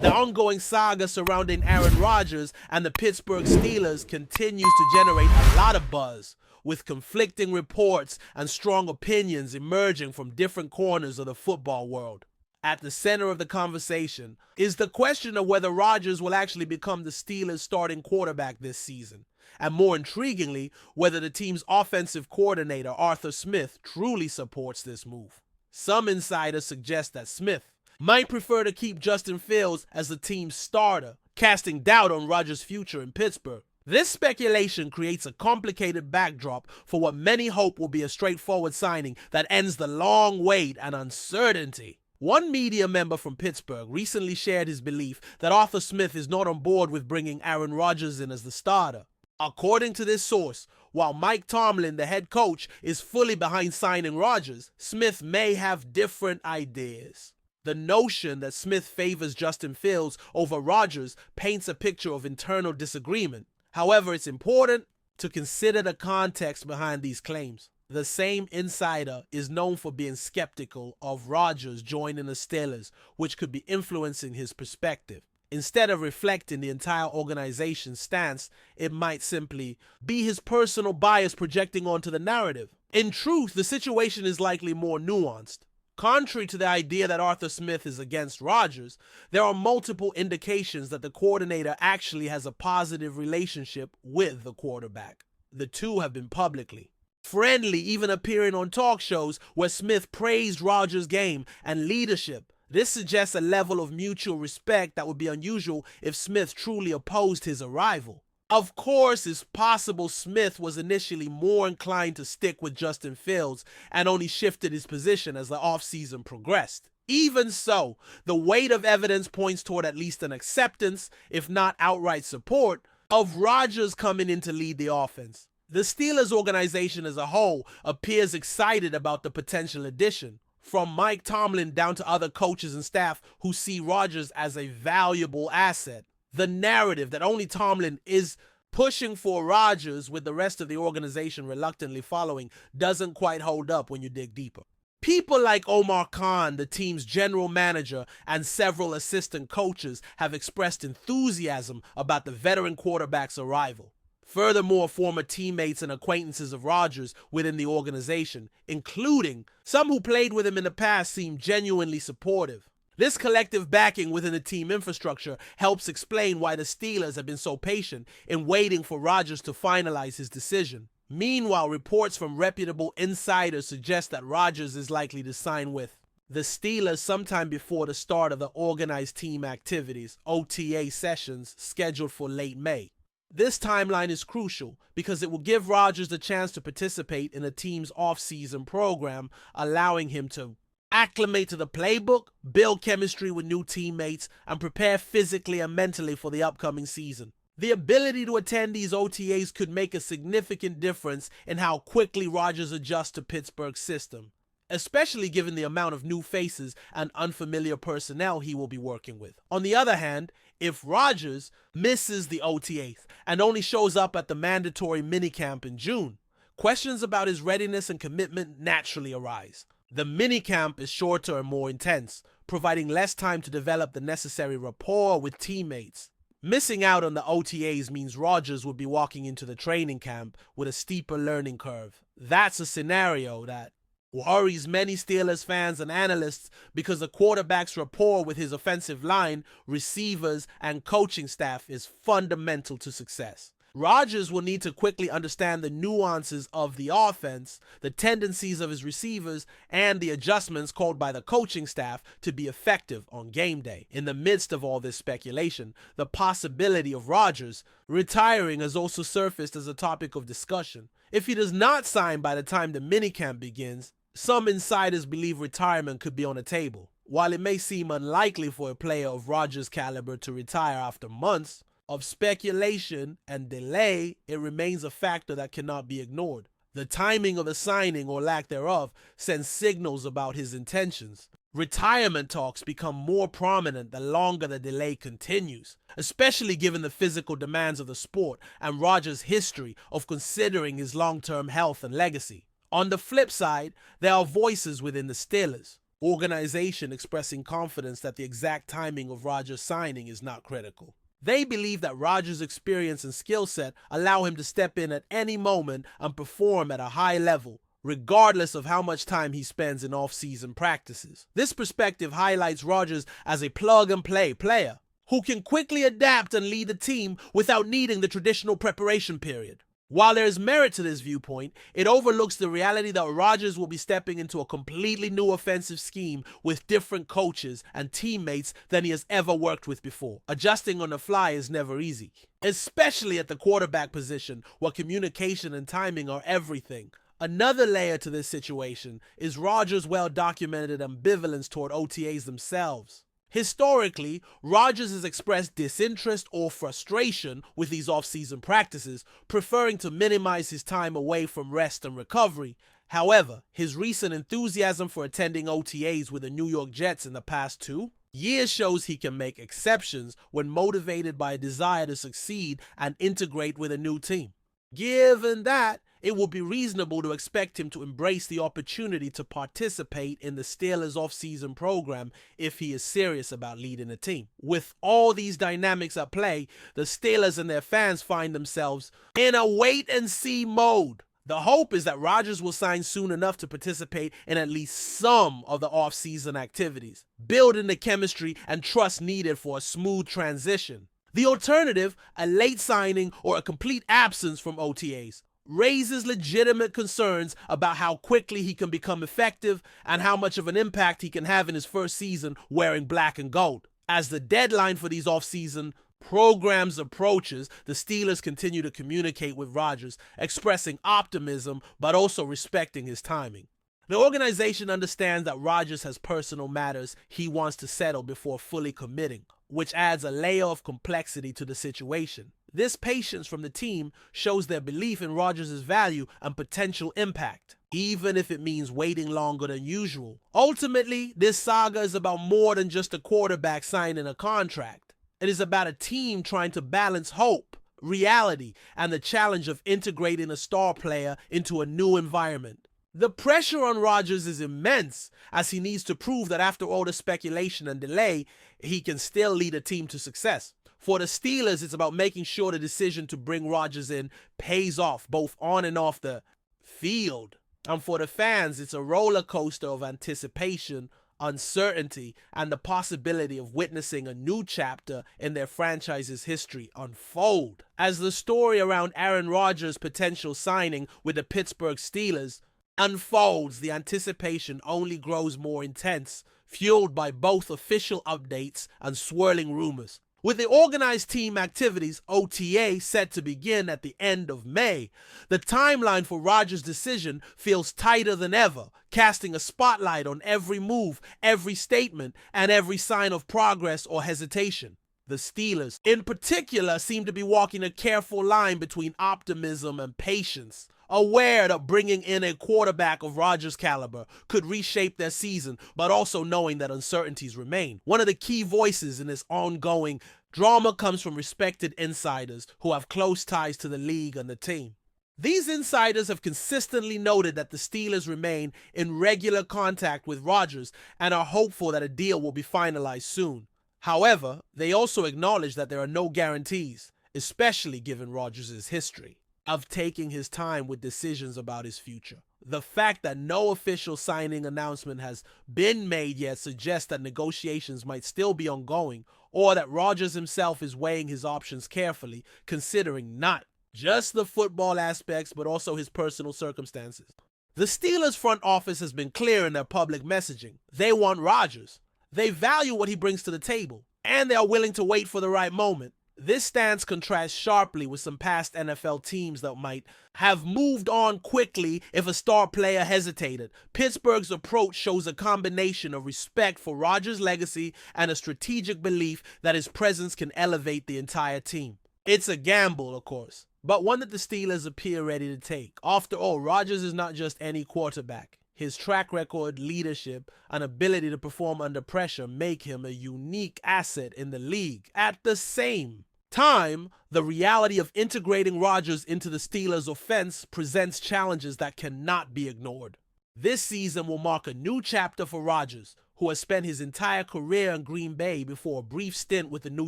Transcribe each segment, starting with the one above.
The ongoing saga surrounding Aaron Rodgers and the Pittsburgh Steelers continues to generate a lot of buzz, with conflicting reports and strong opinions emerging from different corners of the football world. At the center of the conversation is the question of whether Rodgers will actually become the Steelers' starting quarterback this season, and more intriguingly, whether the team's offensive coordinator, Arthur Smith, truly supports this move. Some insiders suggest that Smith might prefer to keep Justin Fields as the team's starter, casting doubt on Rodgers' future in Pittsburgh. This speculation creates a complicated backdrop for what many hope will be a straightforward signing that ends the long wait and uncertainty. One media member from Pittsburgh recently shared his belief that Arthur Smith is not on board with bringing Aaron Rodgers in as the starter. According to this source, while Mike Tomlin, the head coach, is fully behind signing Rodgers, Smith may have different ideas. The notion that Smith favors Justin Fields over Rodgers paints a picture of internal disagreement. However, it's important to consider the context behind these claims. The same insider is known for being skeptical of Rodgers joining the Steelers, which could be influencing his perspective. Instead of reflecting the entire organization's stance, it might simply be his personal bias projecting onto the narrative. In truth, the situation is likely more nuanced. Contrary to the idea that Arthur Smith is against Rodgers, there are multiple indications that the coordinator actually has a positive relationship with the quarterback. The two have been publicly friendly, even appearing on talk shows where Smith praised Rodgers' game and leadership. This suggests a level of mutual respect that would be unusual if Smith truly opposed his arrival. Of course, it's possible Smith was initially more inclined to stick with Justin Fields and only shifted his position as the offseason progressed. Even so, the weight of evidence points toward at least an acceptance, if not outright support, of Rodgers coming in to lead the offense. The Steelers organization as a whole appears excited about the potential addition, from Mike Tomlin down to other coaches and staff who see Rodgers as a valuable asset. The narrative that only Tomlin is pushing for Rodgers with the rest of the organization reluctantly following doesn't quite hold up when you dig deeper. People like Omar Khan, the team's general manager, and several assistant coaches have expressed enthusiasm about the veteran quarterback's arrival. Furthermore, former teammates and acquaintances of Rodgers within the organization, including some who played with him in the past, seem genuinely supportive. This collective backing within the team infrastructure helps explain why the Steelers have been so patient in waiting for Rodgers to finalize his decision. Meanwhile, reports from reputable insiders suggest that Rodgers is likely to sign with the Steelers sometime before the start of the organized team activities, OTA sessions, scheduled for late May. This timeline is crucial because it will give Rodgers the chance to participate in the team's off-season program, allowing him to acclimate to the playbook, build chemistry with new teammates, and prepare physically and mentally for the upcoming season. The ability to attend these OTAs could make a significant difference in how quickly Rodgers adjusts to Pittsburgh's system, especially given the amount of new faces and unfamiliar personnel he will be working with. On the other hand, if Rodgers misses the OTAs and only shows up at the mandatory minicamp in June, questions about his readiness and commitment naturally arise. The minicamp is shorter and more intense, providing less time to develop the necessary rapport with teammates. Missing out on the OTAs means Rodgers would be walking into the training camp with a steeper learning curve. That's a scenario that worries many Steelers fans and analysts because the quarterback's rapport with his offensive line, receivers, and coaching staff is fundamental to success. Rodgers will need to quickly understand the nuances of the offense, the tendencies of his receivers, and the adjustments called by the coaching staff to be effective on game day. In the midst of all this speculation, the possibility of Rodgers retiring has also surfaced as a topic of discussion. If he does not sign by the time the minicamp begins, some insiders believe retirement could be on the table. While it may seem unlikely for a player of Rodgers' caliber to retire after months of speculation and delay, it remains a factor that cannot be ignored. The timing of the signing, or lack thereof, sends signals about his intentions. Retirement talks become more prominent the longer the delay continues, especially given the physical demands of the sport and Rodgers' history of considering his long-term health and legacy. On the flip side, there are voices within the Steelers organization expressing confidence that the exact timing of Rodgers' signing is not critical. They believe that Rodgers' experience and skill set allow him to step in at any moment and perform at a high level, regardless of how much time he spends in off-season practices. This perspective highlights Rodgers as a plug-and-play player who can quickly adapt and lead a team without needing the traditional preparation period. While there is merit to this viewpoint, it overlooks the reality that Rodgers will be stepping into a completely new offensive scheme with different coaches and teammates than he has ever worked with before. Adjusting on the fly is never easy, especially at the quarterback position where communication and timing are everything. Another layer to this situation is Rodgers' well-documented ambivalence toward OTAs themselves. Historically, Rodgers has expressed disinterest or frustration with these off-season practices, preferring to minimize his time away from rest and recovery. However, his recent enthusiasm for attending OTAs with the New York Jets in the past 2 years shows he can make exceptions when motivated by a desire to succeed and integrate with a new team. Given that, it would be reasonable to expect him to embrace the opportunity to participate in the Steelers' off-season program if he is serious about leading a team. With all these dynamics at play, the Steelers and their fans find themselves in a wait-and-see mode. The hope is that Rodgers will sign soon enough to participate in at least some of the off-season activities, building the chemistry and trust needed for a smooth transition. The alternative, a late signing or a complete absence from OTAs, raises legitimate concerns about how quickly he can become effective and how much of an impact he can have in his first season wearing black and gold. As the deadline for these off-season programs approaches, the Steelers continue to communicate with Rodgers, expressing optimism but also respecting his timing. The organization understands that Rodgers has personal matters he wants to settle before fully committing, which adds a layer of complexity to the situation. This patience from the team shows their belief in Rodgers' value and potential impact, even if it means waiting longer than usual. Ultimately, this saga is about more than just a quarterback signing a contract. It is about a team trying to balance hope, reality, and the challenge of integrating a star player into a new environment. The pressure on Rodgers is immense, as he needs to prove that after all the speculation and delay, he can still lead a team to success. For the Steelers, it's about making sure the decision to bring Rodgers in pays off, both on and off the field. And for the fans, it's a roller coaster of anticipation, uncertainty, and the possibility of witnessing a new chapter in their franchise's history unfold. As the story around Aaron Rodgers' potential signing with the Pittsburgh Steelers unfolds, the anticipation only grows more intense, fueled by both official updates and swirling rumors. With the organized team activities, OTA, set to begin at the end of May, the timeline for Rodgers' decision feels tighter than ever, casting a spotlight on every move, every statement, and every sign of progress or hesitation. The Steelers, in particular, seem to be walking a careful line between optimism and patience, aware that bringing in a quarterback of Rodgers' caliber could reshape their season, but also knowing that uncertainties remain. One of the key voices in this ongoing drama comes from respected insiders who have close ties to the league and the team. These insiders have consistently noted that the Steelers remain in regular contact with Rodgers and are hopeful that a deal will be finalized soon. However, they also acknowledge that there are no guarantees, especially given Rodgers' history of taking his time with decisions about his future. The fact that no official signing announcement has been made yet suggests that negotiations might still be ongoing, or that Rodgers himself is weighing his options carefully, considering not just the football aspects but also his personal circumstances. The Steelers' front office has been clear in their public messaging. They want Rodgers. They value what he brings to the table, and they are willing to wait for the right moment. This stance contrasts sharply with some past NFL teams that might have moved on quickly if a star player hesitated. Pittsburgh's approach shows a combination of respect for Rodgers' legacy and a strategic belief that his presence can elevate the entire team. It's a gamble, of course, but one that the Steelers appear ready to take. After all, Rodgers is not just any quarterback. His track record, leadership, and ability to perform under pressure make him a unique asset in the league. At the same time, the reality of integrating Rodgers into the Steelers' offense presents challenges that cannot be ignored. This season will mark a new chapter for Rodgers, who has spent his entire career in Green Bay before a brief stint with the New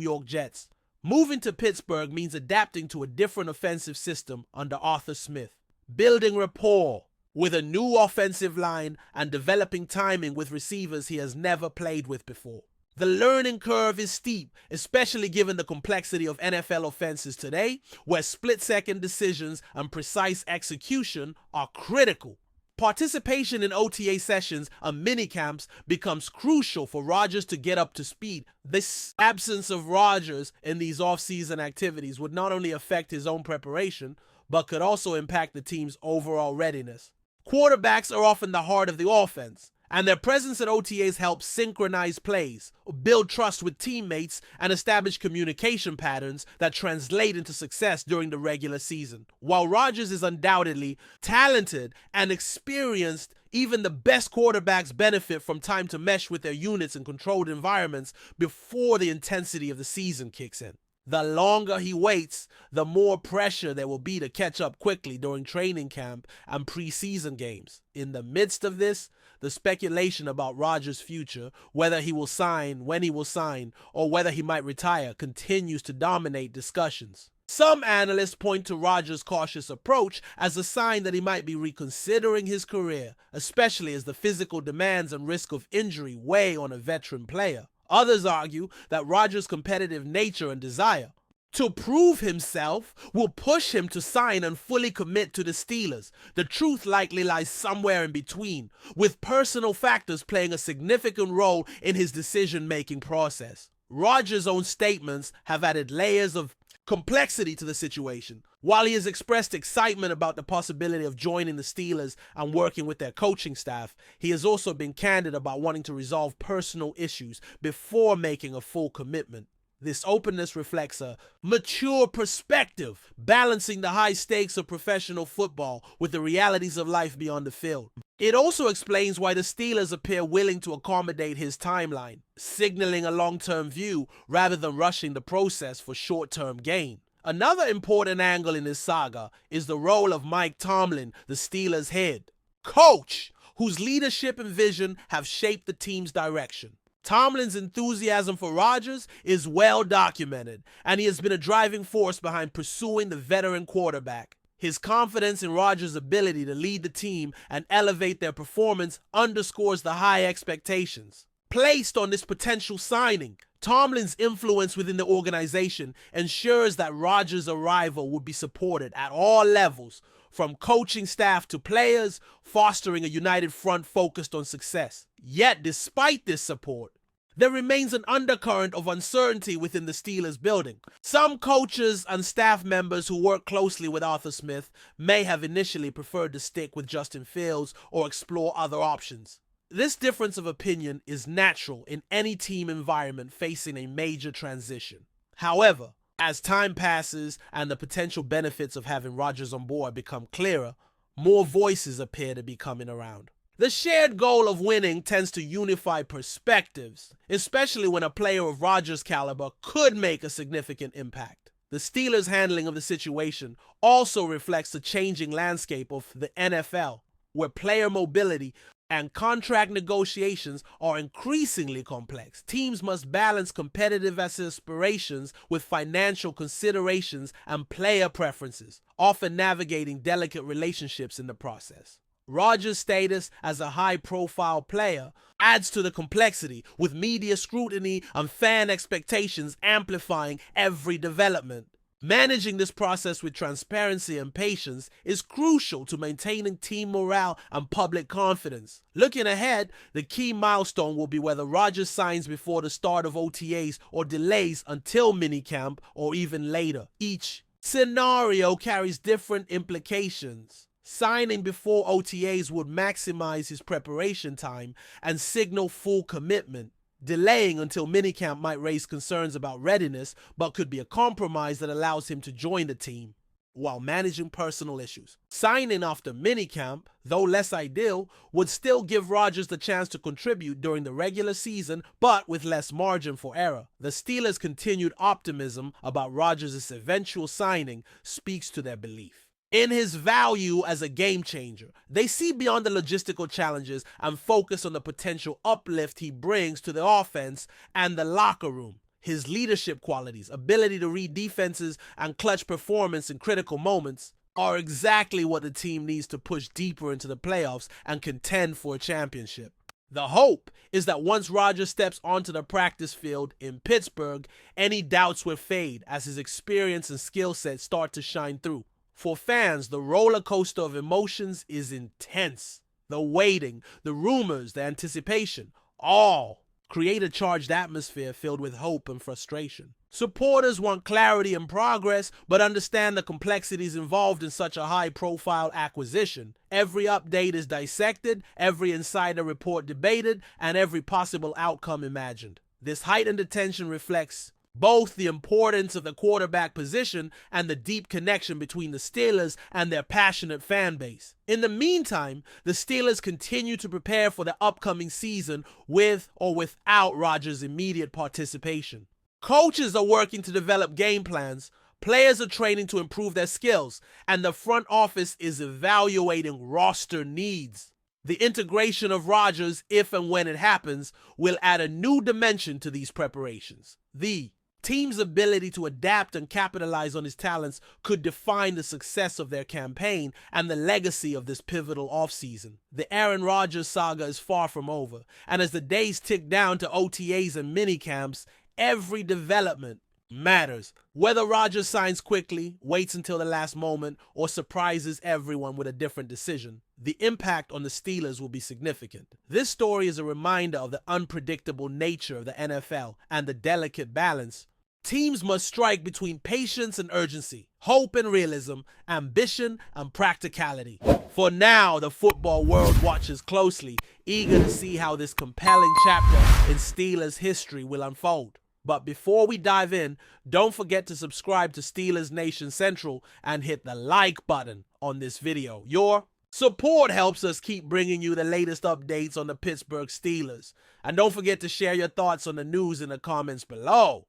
York Jets. Moving to Pittsburgh means adapting to a different offensive system under Arthur Smith, building rapport with a new offensive line, and developing timing with receivers he has never played with before. The learning curve is steep, especially given the complexity of NFL offenses today, where split-second decisions and precise execution are critical. Participation in OTA sessions and minicamps becomes crucial for Rodgers to get up to speed. This absence of Rodgers in these off-season activities would not only affect his own preparation, but could also impact the team's overall readiness. Quarterbacks are often the heart of the offense, and their presence at OTAs helps synchronize plays, build trust with teammates, and establish communication patterns that translate into success during the regular season. While Rodgers is undoubtedly talented and experienced, even the best quarterbacks benefit from time to mesh with their units in controlled environments before the intensity of the season kicks in. The longer he waits, the more pressure there will be to catch up quickly during training camp and preseason games. In the midst of this, the speculation about Rodgers' future, whether he will sign, when he will sign, or whether he might retire, continues to dominate discussions. Some analysts point to Rodgers' cautious approach as a sign that he might be reconsidering his career, especially as the physical demands and risk of injury weigh on a veteran player. Others argue that Rodgers' competitive nature and desire to prove himself will push him to sign and fully commit to the Steelers. The truth likely lies somewhere in between, with personal factors playing a significant role in his decision-making process. Rodgers' own statements have added layers of complexity to the situation. While he has expressed excitement about the possibility of joining the Steelers and working with their coaching staff, he has also been candid about wanting to resolve personal issues before making a full commitment. This openness reflects a mature perspective, balancing the high stakes of professional football with the realities of life beyond the field. It also explains why the Steelers appear willing to accommodate his timeline, signaling a long-term view rather than rushing the process for short-term gain. Another important angle in this saga is the role of Mike Tomlin, the Steelers' head coach, whose leadership and vision have shaped the team's direction. Tomlin's enthusiasm for Rodgers is well documented, and he has been a driving force behind pursuing the veteran quarterback. His confidence in Rodgers' ability to lead the team and elevate their performance underscores the high expectations placed on this potential signing. Tomlin's influence within the organization ensures that Rodgers' arrival would be supported at all levels, from coaching staff to players, fostering a united front focused on success. Yet, despite this support, there remains an undercurrent of uncertainty within the Steelers building. Some coaches and staff members who work closely with Arthur Smith may have initially preferred to stick with Justin Fields or explore other options. This difference of opinion is natural in any team environment facing a major transition. However, as time passes and the potential benefits of having Rodgers on board become clearer, more voices appear to be coming around. The shared goal of winning tends to unify perspectives, especially when a player of Rodgers' caliber could make a significant impact. The Steelers' handling of the situation also reflects the changing landscape of the NFL, where player mobility and contract negotiations are increasingly complex. Teams must balance competitive aspirations with financial considerations and player preferences, often navigating delicate relationships in the process. Rodgers' status as a high-profile player adds to the complexity, with media scrutiny and fan expectations amplifying every development. Managing this process with transparency and patience is crucial to maintaining team morale and public confidence. Looking ahead, the key milestone will be whether Rodgers signs before the start of OTAs or delays until minicamp or even later. Each scenario carries different implications. Signing before OTAs would maximize his preparation time and signal full commitment. Delaying until minicamp might raise concerns about readiness, but could be a compromise that allows him to join the team while managing personal issues. Signing after minicamp, though less ideal, would still give Rodgers the chance to contribute during the regular season, but with less margin for error. The Steelers' continued optimism about Rodgers' eventual signing speaks to their belief in his value as a game changer. They see beyond the logistical challenges and focus on the potential uplift he brings to the offense and the locker room. His leadership qualities, ability to read defenses, and clutch performance in critical moments are exactly what the team needs to push deeper into the playoffs and contend for a championship. The hope is that once Rodgers steps onto the practice field in Pittsburgh, any doubts will fade as his experience and skill set start to shine through. For fans, the roller coaster of emotions is intense. The waiting, the rumors, the anticipation, all create a charged atmosphere filled with hope and frustration. Supporters want clarity and progress, but understand the complexities involved in such a high-profile acquisition. Every update is dissected, every insider report debated, and every possible outcome imagined. This heightened attention reflects both the importance of the quarterback position and the deep connection between the Steelers and their passionate fan base. In the meantime, the Steelers continue to prepare for the upcoming season with or without Rodgers' immediate participation. Coaches are working to develop game plans, players are training to improve their skills, and the front office is evaluating roster needs. The integration of Rodgers, if and when it happens, will add a new dimension to these preparations. The team's ability to adapt and capitalize on his talents could define the success of their campaign and the legacy of this pivotal offseason. The Aaron Rodgers saga is far from over, and as the days tick down to OTAs and minicamps, every development matters. Whether Rodgers signs quickly, waits until the last moment, or surprises everyone with a different decision, the impact on the Steelers will be significant. This story is a reminder of the unpredictable nature of the NFL and the delicate balance teams must strike between patience and urgency, hope and realism, ambition and practicality. For now, the football world watches closely, eager to see how this compelling chapter in Steelers history will unfold. But before we dive in, don't forget to subscribe to Steelers Nation Central and hit the like button on this video. Your support helps us keep bringing you the latest updates on the Pittsburgh Steelers. And don't forget to share your thoughts on the news in the comments below.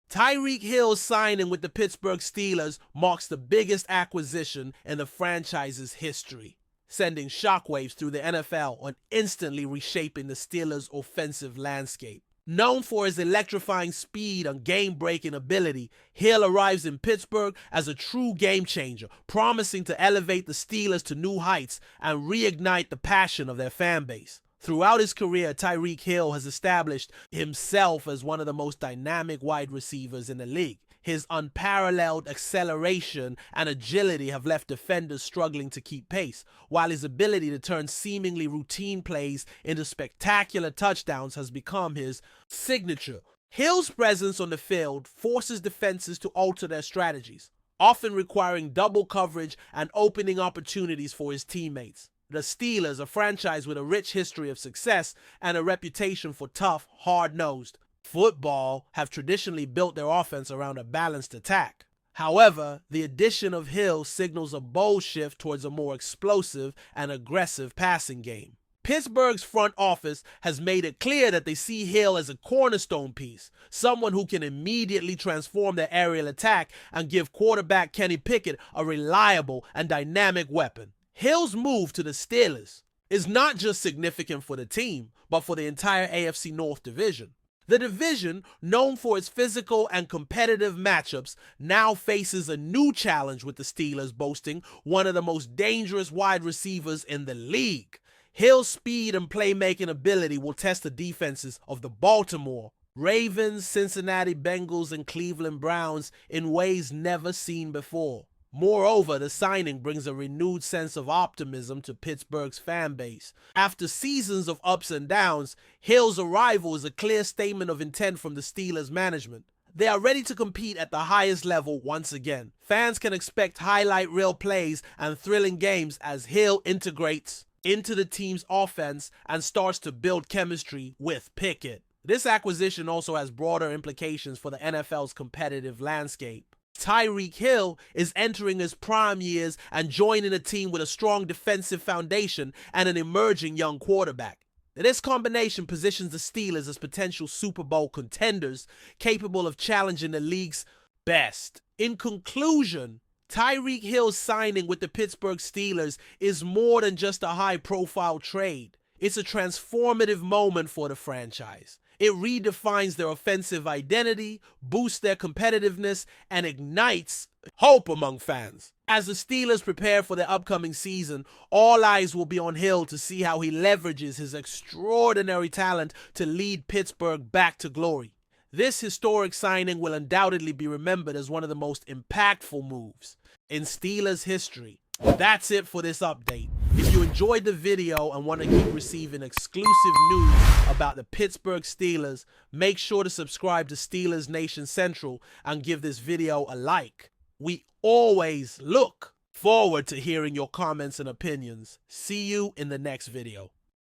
Tyreek Hill's signing with the Pittsburgh Steelers marks the biggest acquisition in the franchise's history, sending shockwaves through the NFL and instantly reshaping the Steelers' offensive landscape. Known for his electrifying speed and game-breaking ability, Hill arrives in Pittsburgh as a true game-changer, promising to elevate the Steelers to new heights and reignite the passion of their fan base. Throughout his career, Tyreek Hill has established himself as one of the most dynamic wide receivers in the league. His unparalleled acceleration and agility have left defenders struggling to keep pace, while his ability to turn seemingly routine plays into spectacular touchdowns has become his signature. Hill's presence on the field forces defenses to alter their strategies, often requiring double coverage and opening opportunities for his teammates. The Steelers, a franchise with a rich history of success and a reputation for tough, hard-nosed football, have traditionally built their offense around a balanced attack. However, the addition of Hill signals a bold shift towards a more explosive and aggressive passing game. Pittsburgh's front office has made it clear that they see Hill as a cornerstone piece, someone who can immediately transform their aerial attack and give quarterback Kenny Pickett a reliable and dynamic weapon. Hill's move to the Steelers is not just significant for the team, but for the entire AFC North division. The division, known for its physical and competitive matchups, now faces a new challenge with the Steelers boasting one of the most dangerous wide receivers in the league. Hill's speed and playmaking ability will test the defenses of the Baltimore Ravens, Cincinnati Bengals, and Cleveland Browns in ways never seen before. Moreover, the signing brings a renewed sense of optimism to Pittsburgh's fan base. After seasons of ups and downs, Hill's arrival is a clear statement of intent from the Steelers management. They are ready to compete at the highest level once again. Fans can expect highlight reel plays and thrilling games as Hill integrates into the team's offense and starts to build chemistry with Pickett. This acquisition also has broader implications for the NFL's competitive landscape. Tyreek Hill is entering his prime years and joining a team with a strong defensive foundation and an emerging young quarterback. This combination positions the Steelers as potential Super Bowl contenders capable of challenging the league's best. In conclusion, Tyreek Hill's signing with the Pittsburgh Steelers is more than just a high-profile trade. It's a transformative moment for the franchise. It redefines their offensive identity, boosts their competitiveness, and ignites hope among fans. As the Steelers prepare for their upcoming season, all eyes will be on Hill to see how he leverages his extraordinary talent to lead Pittsburgh back to glory. This historic signing will undoubtedly be remembered as one of the most impactful moves in Steelers history. That's it for this update. If you enjoyed the video and want to keep receiving exclusive news about the Pittsburgh Steelers, make sure to subscribe to Steelers Nation Central and give this video a like. We always look forward to hearing your comments and opinions. See you in the next video.